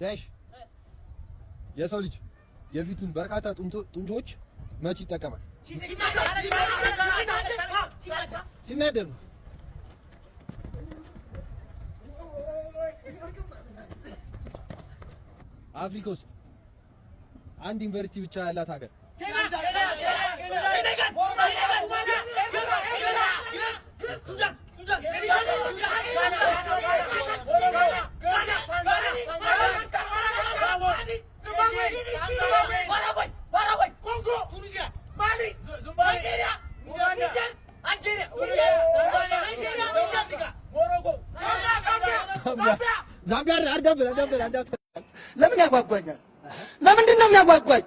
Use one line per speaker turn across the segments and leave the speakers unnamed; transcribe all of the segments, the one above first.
ጋሽ የሰው ልጅ የፊቱን በርካታ ጡንቾች መች ይጠቀማል? ሲናደር ነው። አፍሪካ ውስጥ አንድ ዩኒቨርሲቲ ብቻ ያላት ሀገር ዛምቢያ አዳብር
ለምን ያጓጓኛል? ለምንድን ነው የሚያጓጓኝ?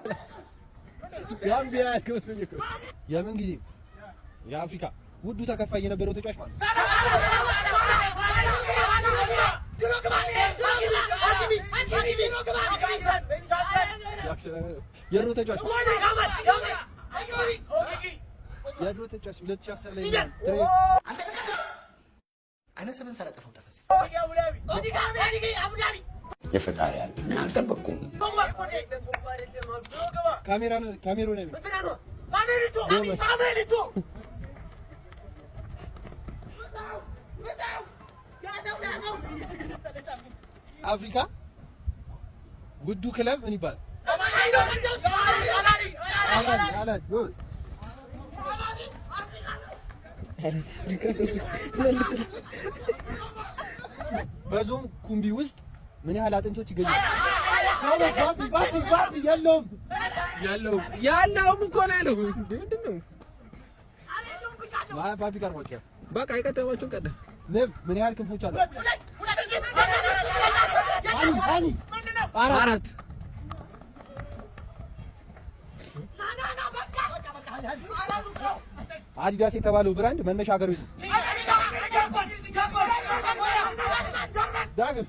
ዛምቢያ የምን ጊዜ የአፍሪካ ውዱ ተከፋይ የነበረው ተጫዋች ማለት የድሮ ተጫዋች 2010 ላይ
አይነ ሰበን ሰላጠፈው ተፈስ
የፈጣሪ ያለ አልጠበቅኩም።
ካሜራ ነው አፍሪካ ውዱ ክለብ ምን ይባላል? በዞን ኩምቢ ውስጥ ምን ያህል አጥንቶች ይገኛሉ? ያለውም እኮ ነው ያለው። ምንድን ነው? በአፍሪካ ነው በቃ የቀደማቸውን ቀደም። ንብ ምን ያህል ክንፎች አሉ? አራት። አዲዳስ የተባለው ብራንድ መነሻ ሀገር ነው። ዳግም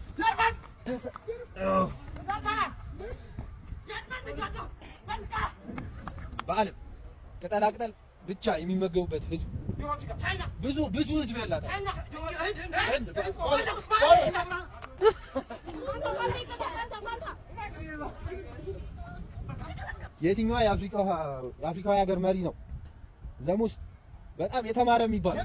በዓለም ቅጠላቅጠል ብቻ የሚመገቡበት ህዝብ ብዙ ህዝብ ያላት የትኛዋ የአፍሪካዊ ሀገር መሪ ነው ዘም ውስጥ በጣም የተማረ የሚባል?